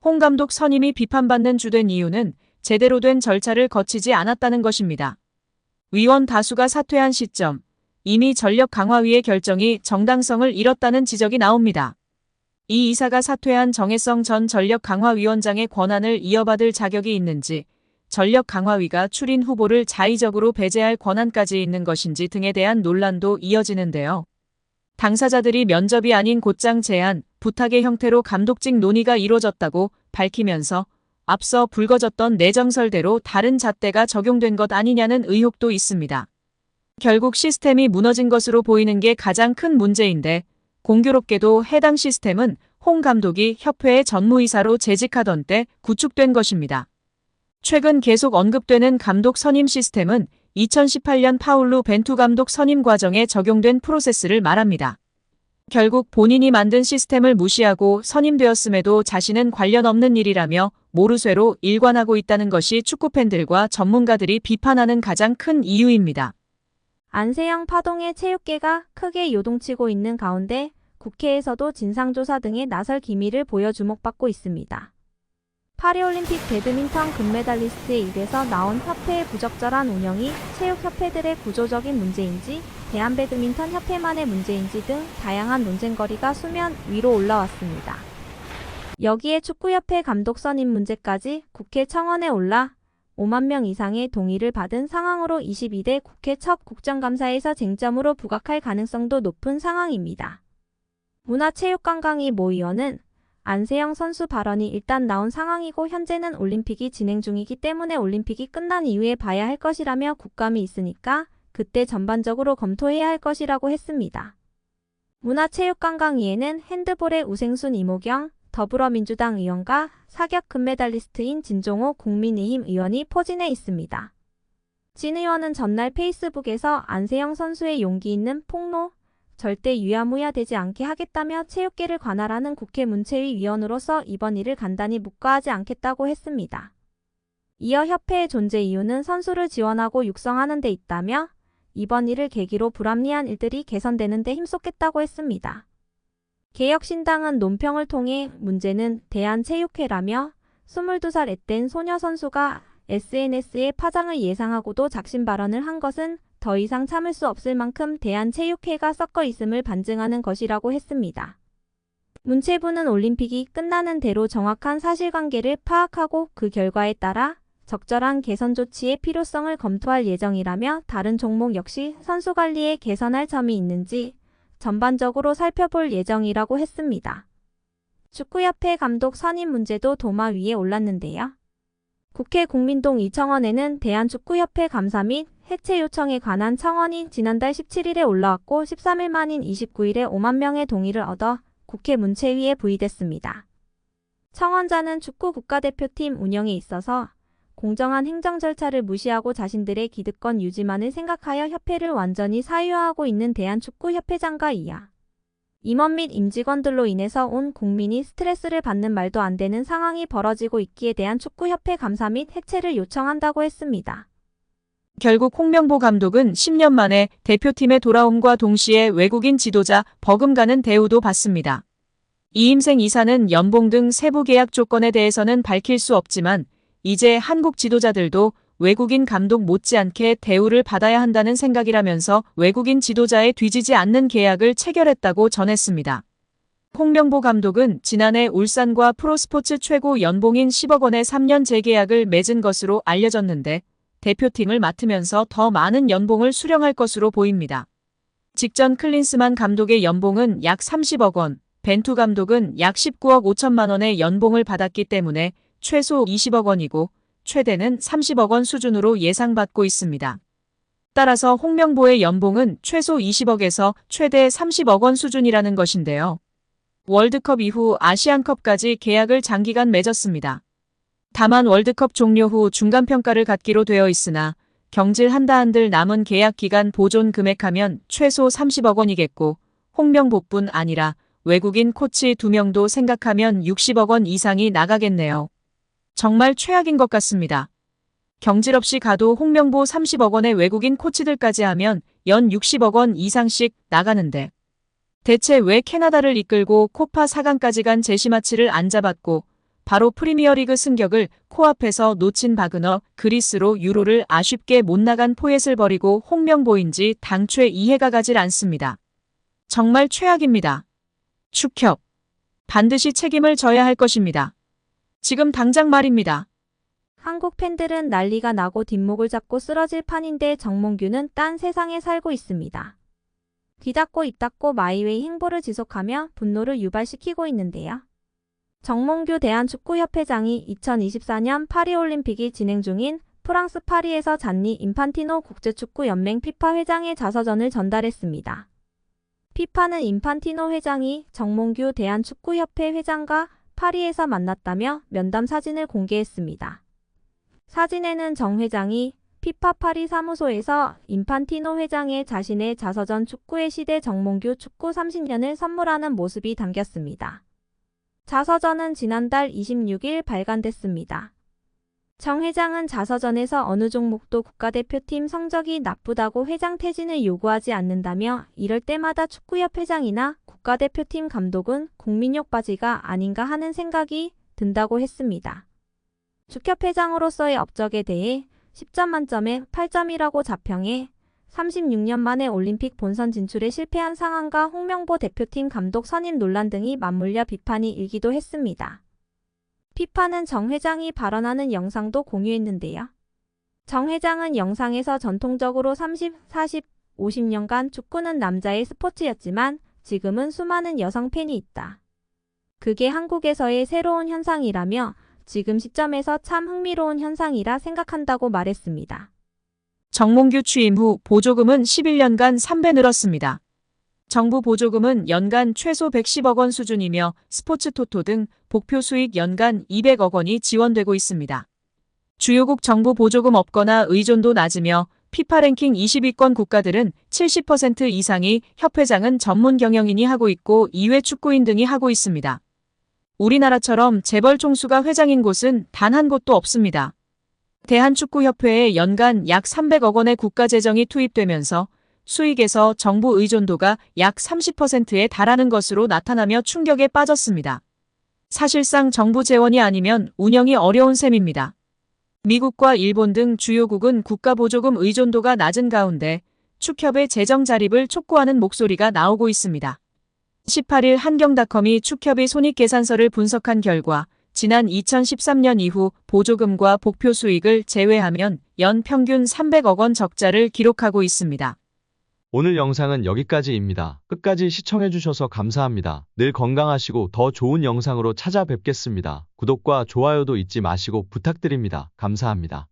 홍 감독 선임이 비판받는 주된 이유는 제대로 된 절차를 거치지 않았다는 것입니다. 위원 다수가 사퇴한 시점, 이미 전력강화위의 결정이 정당성을 잃었다는 지적이 나옵니다. 이 이사가 사퇴한 정혜성 전 전력강화위원장의 권한을 이어받을 자격이 있는지, 전력강화위가 출인 후보를 자의적으로 배제할 권한까지 있는 것인지 등에 대한 논란도 이어지는데요. 당사자들이 면접이 아닌 곧장 제안, 부탁의 형태로 감독직 논의가 이뤄졌다고 밝히면서 앞서 불거졌던 내정설대로 다른 잣대가 적용된 것 아니냐는 의혹도 있습니다. 결국 시스템이 무너진 것으로 보이는 게 가장 큰 문제인데, 공교롭게도 해당 시스템은 홍 감독이 협회의 전무이사로 재직하던 때 구축된 것입니다. 최근 계속 언급되는 감독 선임 시스템은 2018년 파울루 벤투 감독 선임 과정에 적용된 프로세스를 말합니다. 결국 본인이 만든 시스템을 무시하고 선임되었음에도 자신은 관련 없는 일이라며 모르쇠로 일관하고 있다는 것이 축구팬들과 전문가들이 비판하는 가장 큰 이유입니다. 안세영 파동의 체육계가 크게 요동치고 있는 가운데 국회에서도 진상조사 등에 나설 기미를 보여 주목받고 있습니다. 파리올림픽 배드민턴 금메달리스트의 입에서 나온 협회의 부적절한 운영이 체육협회들의 구조적인 문제인지 대한배드민턴협회만의 문제인지 등 다양한 논쟁거리가 수면 위로 올라왔습니다. 여기에 축구협회 감독 선임 문제까지 국회 청원에 올라 5만 명 이상의 동의를 받은 상황으로 22대 국회 첫 국정감사에서 쟁점으로 부각할 가능성도 높은 상황입니다. 문화체육관광위 모 의원은 안세영 선수 발언이 일단 나온 상황이고 현재는 올림픽이 진행 중이기 때문에 올림픽이 끝난 이후에 봐야 할 것이라며 국감이 있으니까 그때 전반적으로 검토해야 할 것이라고 했습니다. 문화체육관광위에는 핸드볼의 우생순 이모경 더불어민주당 의원과 사격 금메달리스트인 진종호 국민의힘 의원이 포진해 있습니다. 진 의원은 전날 페이스북에서 안세영 선수의 용기 있는 폭로, 절대 유야무야 되지 않게 하겠다며 체육계를 관할하는 국회 문체위 위원으로서 이번 일을 간단히 묵과하지 않겠다고 했습니다. 이어 협회의 존재 이유는 선수를 지원하고 육성하는 데 있다며 이번 일을 계기로 불합리한 일들이 개선되는 데 힘쏟겠다고 했습니다. 개혁신당은 논평을 통해 문제는 대한체육회라며 22살 앳된 소녀 선수가 SNS에 파장을 예상하고도 작심 발언을 한 것은 더 이상 참을 수 없을 만큼 대한체육회가 섞어 있음을 반증하는 것이라고 했습니다. 문체부는 올림픽이 끝나는 대로 정확한 사실관계를 파악하고 그 결과에 따라 적절한 개선 조치의 필요성을 검토할 예정이라며 다른 종목 역시 선수 관리에 개선할 점이 있는지 전반적으로 살펴볼 예정이라고 했습니다. 축구협회 감독 선임 문제도 도마 위에 올랐는데요. 국회 국민동 2청원에는 대한축구협회 감사 및 해체 요청에 관한 청원이 지난달 17일에 올라왔고 13일 만인 29일에 5만 명의 동의를 얻어 국회 문체위에 부의됐습니다. 청원자는 축구 국가대표팀 운영에 있어서 공정한 행정 절차를 무시하고 자신들의 기득권 유지만을 생각하여 협회를 완전히 사유화하고 있는 대한축구협회장과 이하 임원 및 임직원들로 인해서 온 국민이 스트레스를 받는 말도 안 되는 상황이 벌어지고 있기에 대한 축구협회 감사 및 해체를 요청한다고 했습니다. 결국 홍명보 감독은 10년 만에 대표팀에 돌아옴과 동시에 외국인 지도자 버금가는 대우도 받습니다. 이임생 이사는 연봉 등 세부 계약 조건에 대해서는 밝힐 수 없지만 이제 한국 지도자들도 외국인 감독 못지않게 대우를 받아야 한다는 생각이라면서 외국인 지도자에 뒤지지 않는 계약을 체결했다고 전했습니다. 홍명보 감독은 지난해 울산과 프로스포츠 최고 연봉인 10억 원의 3년 재계약을 맺은 것으로 알려졌는데 대표팀을 맡으면서 더 많은 연봉을 수령할 것으로 보입니다. 직전 클린스만 감독의 연봉은 약 30억 원, 벤투 감독은 약 19억 5천만 원의 연봉을 받았기 때문에 최소 20억 원이고 최대는 30억 원 수준으로 예상받고 있습니다. 따라서 홍명보의 연봉은 최소 20억에서 최대 30억 원 수준이라는 것인데요. 월드컵 이후 아시안컵까지 계약을 장기간 맺었습니다. 다만 월드컵 종료 후 중간평가를 갖기로 되어 있으나 경질 한들 남은 계약 기간 보존 금액하면 최소 30억 원이겠고 홍명보뿐 아니라 외국인 코치 2명도 생각하면 60억 원 이상이 나가겠네요. 정말 최악인 것 같습니다. 경질 없이 가도 홍명보 30억 원의 외국인 코치들까지 하면 연 60억 원 이상씩 나가는데 대체 왜 캐나다를 이끌고 코파 4강까지 간 제시마치를 안 잡았고 바로 프리미어리그 승격을 코앞에서 놓친 바그너, 그리스로 유로를 아쉽게 못 나간 포엣을 버리고 홍명보인지 당최 이해가 가질 않습니다. 정말 최악입니다. 축협. 반드시 책임을 져야 할 것입니다. 지금 당장 말입니다. 한국 팬들은 난리가 나고 뒷목을 잡고 쓰러질 판인데 정몽규는 딴 세상에 살고 있습니다. 귀 닫고 입 닫고 마이웨이 행보를 지속하며 분노를 유발시키고 있는데요. 정몽규 대한축구협회장이 2024년 파리올림픽이 진행 중인 프랑스 파리에서 잔니 인판티노 국제축구연맹 피파 회장의 자서전을 전달했습니다. 피파는 인판티노 회장이 정몽규 대한축구협회 회장과 파리에서 만났다며 면담 사진을 공개했습니다. 사진에는 정 회장이 피파 파리 사무소에서 인판티노 회장의 자신의 자서전 축구의 시대 정몽규 축구 30년을 선물하는 모습이 담겼습니다. 자서전은 지난달 26일 발간됐습니다. 정 회장은 자서전에서 어느 종목도 국가대표팀 성적이 나쁘다고 회장 퇴진을 요구하지 않는다며 이럴 때마다 축구협회장이나 국가대표팀 감독은 국민욕 바지가 아닌가 하는 생각이 든다고 했습니다. 축협회장으로서의 업적에 대해 10점 만점에 8점이라고 자평해 36년 만에 올림픽 본선 진출에 실패한 상황과 홍명보 대표팀 감독 선임 논란 등이 맞물려 비판이 일기도 했습니다. 피파는 정 회장이 발언하는 영상도 공유했는데요. 정 회장은 영상에서 전통적으로 30, 40, 50년간 축구는 남자의 스포츠였지만 지금은 수많은 여성 팬이 있다. 그게 한국에서의 새로운 현상이라며 지금 시점에서 참 흥미로운 현상이라 생각한다고 말했습니다. 정몽규 취임 후 보조금은 11년간 3배 늘었습니다. 정부 보조금은 연간 최소 110억 원 수준이며 스포츠 토토 등 복표 수익 연간 200억 원이 지원되고 있습니다. 주요국 정부 보조금 없거나 의존도 낮으며 피파 랭킹 20위권 국가들은 70% 이상이 협회장은 전문 경영인이 하고 있고 이외 축구인 등이 하고 있습니다. 우리나라처럼 재벌 총수가 회장인 곳은 단 한 곳도 없습니다. 대한축구협회에 연간 약 300억 원의 국가재정이 투입되면서 수익에서 정부 의존도가 약 30%에 달하는 것으로 나타나며 충격에 빠졌습니다. 사실상 정부 재원이 아니면 운영이 어려운 셈입니다. 미국과 일본 등 주요국은 국가보조금 의존도가 낮은 가운데 축협의 재정 자립을 촉구하는 목소리가 나오고 있습니다. 18일 한경닷컴이 축협의 손익계산서를 분석한 결과 지난 2013년 이후 보조금과 복표 수익을 제외하면 연 평균 300억 원 적자를 기록하고 있습니다. 오늘 영상은 여기까지입니다. 끝까지 시청해주셔서 감사합니다. 늘 건강하시고 더 좋은 영상으로 찾아뵙겠습니다. 구독과 좋아요도 잊지 마시고 부탁드립니다. 감사합니다.